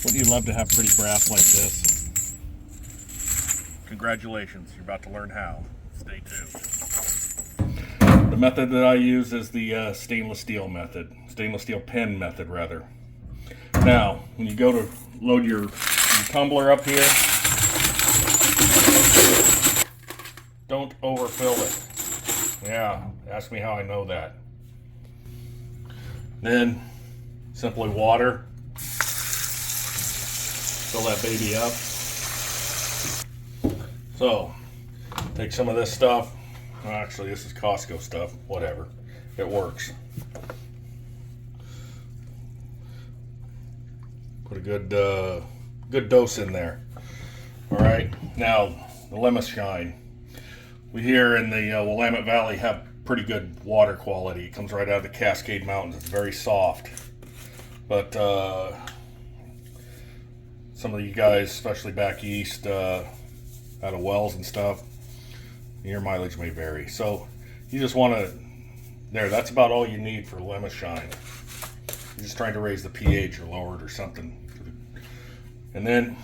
Wouldn't you love to have pretty brass like this? Congratulations, you're about to learn how. Stay tuned. The method that I use is the stainless steel method. Stainless steel pen method, rather. Now, when you go to load your tumbler up here, don't overfill it. Yeah, ask me how I know that. Then, simply water. Fill that baby up. So, take some of this stuff. Well, actually, this is Costco stuff. Whatever. It works. Put a good dose in there. All right. Now, the Lemon Shine. We here in the Willamette Valley have pretty good water quality. It comes right out of the Cascade Mountains. It's very soft. But some of you guys, especially back east, out of wells and stuff, your mileage may vary. So you just want to, that's about all you need for Lemon Shine. You're just trying to raise the pH or lower it or something. And then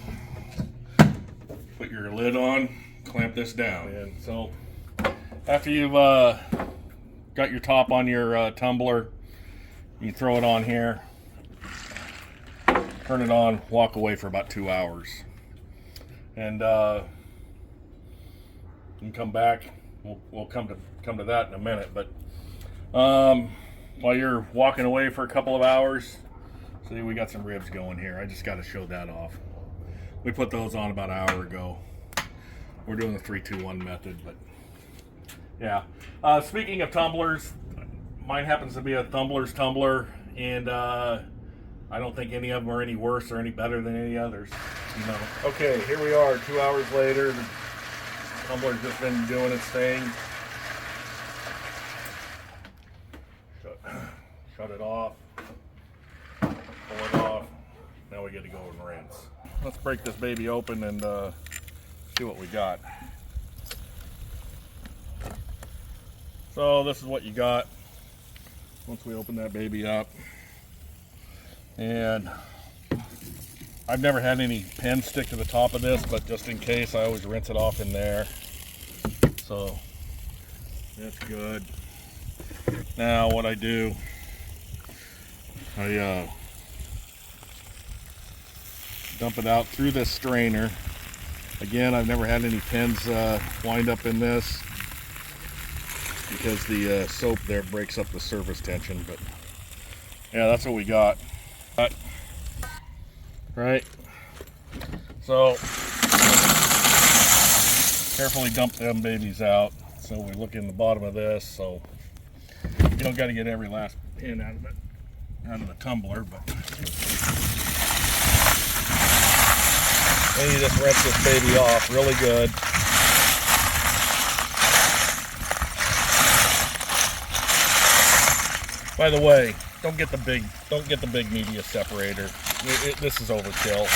put your lid on, clamp this down. And so after you've got your top on your tumbler, you throw it on here, turn it on, walk away for about 2 hours. And you can come back. We'll come to that in a minute. But while you're walking away for a couple of hours, see, we got some ribs going here. I just got to show that off. We put those on about an hour ago. We're doing the 3-2-1 method, but yeah. Speaking of tumblers, mine happens to be a Thumbler's tumbler, and I don't think any of them are any worse or any better than any others. You know. Okay, here we are 2 hours later. The tumbler's just been doing its thing. Shut it off. Pull it off. Now we get to go and rinse. Let's break this baby open and see what we got. So this is what you got once we open that baby up. And I've never had any pen stick to the top of this, but just in case, I always rinse it off in there. So that's good. Now what I do, I dump it out through this strainer. Again, I've never had any pens wind up in this because the soap there breaks up the surface tension. But yeah, that's what we got. Right. So carefully dump them babies out. So we look in the bottom of this. So you don't got to get every last pin out of it, out of the tumbler, but then you just rinse this baby off really good. By the way, don't get the big media separator. This is overkill.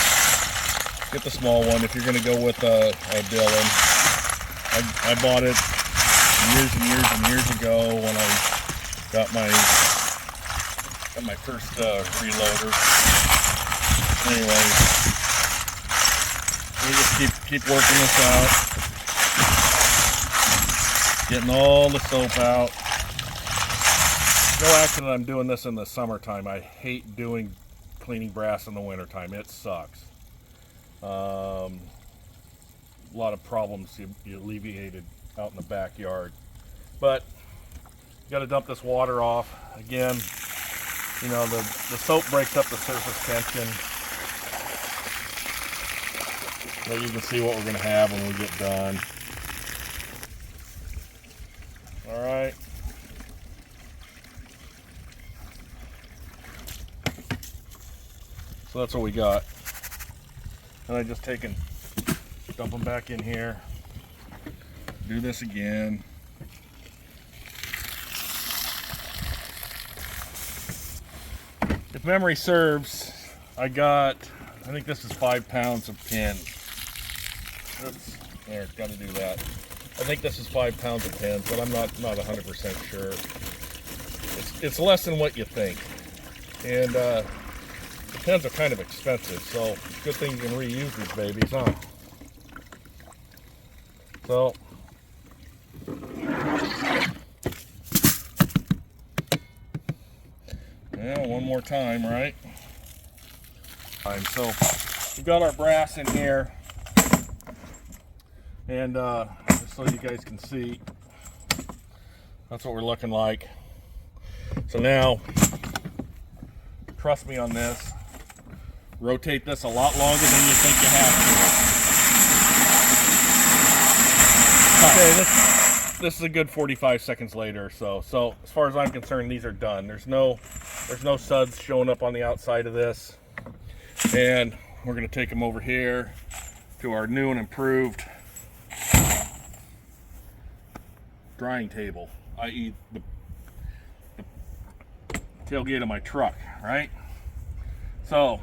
Get the small one if you're going to go with a Dillon. I bought it years and years and years ago when I got my first reloader. Anyways, we just keep working this out, getting all the soap out. No accident I'm doing this in the summertime. I hate doing cleaning brass in the wintertime. It sucks. A lot of problems you alleviated out in the backyard. But you got to dump this water off. Again, you know, the soap breaks up the surface tension. So you can see what we're going to have when we get done. All right. So that's what we got. And I just take and dump them back in here. Do this again. If memory serves, I think this is 5 pounds of pin. Oops, there, got to do that. I think this is 5 pounds of pins, but I'm not 100% sure. It's less than what you think. And Pins are kind of expensive, so it's a good thing you can reuse these babies, huh? So, yeah, one more time, right? So, we've got our brass in here, and just so you guys can see, that's what we're looking like. So now, trust me on this, rotate this a lot longer than you think you have to. Okay, this is a good 45 seconds later or so. So as far as I'm concerned, these are done. There's no suds showing up on the outside of this. And we're going to take them over here to our new and improved drying table, i.e. the tailgate of my truck, right? So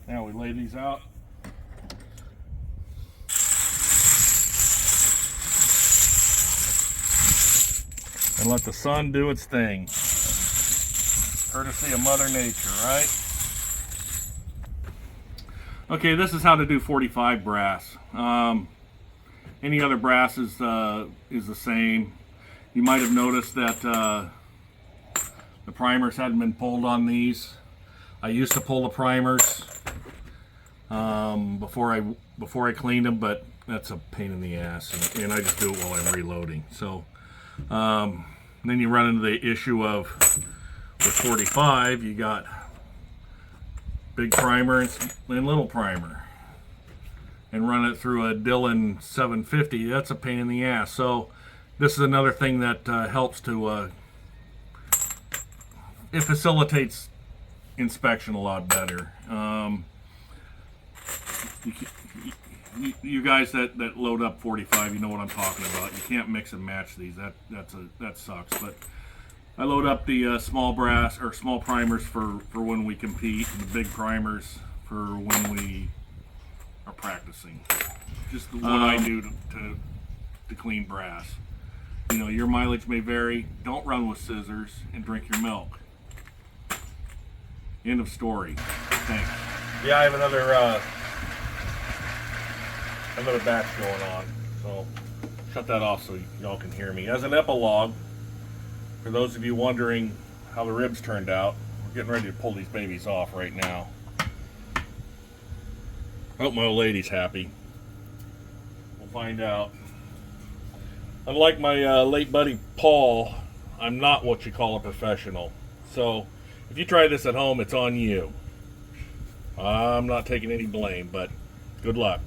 now we lay these out. And let the sun do its thing. Courtesy of Mother Nature, right? Okay, this is how to do 45 brass. Any other brass is the same. You might have noticed that the primers hadn't been pulled on these. I used to pull the primers before I cleaned them, but that's a pain in the ass, and I just do it while I'm reloading. So then you run into the issue of with 45, you got big primer and little primer, and run it through a Dillon 750. That's a pain in the ass. So this is another thing that helps to it facilitates inspection a lot better. You guys that load up 45, you know what I'm talking about. You can't mix and match these. That sucks. But I load up the small brass or small primers for when we compete, and the big primers for when we are practicing. Just what I do to clean brass. You know, your mileage may vary. Don't run with scissors and drink your milk. End of story. Thanks. Yeah, I have another batch going on, so shut that off so y'all can hear me. As an epilogue, for those of you wondering how the ribs turned out, we're getting ready to pull these babies off right now. I hope my old lady's happy. We'll find out. Unlike my late buddy Paul, I'm not what you call a professional. So if you try this at home, it's on you. I'm not taking any blame, but good luck.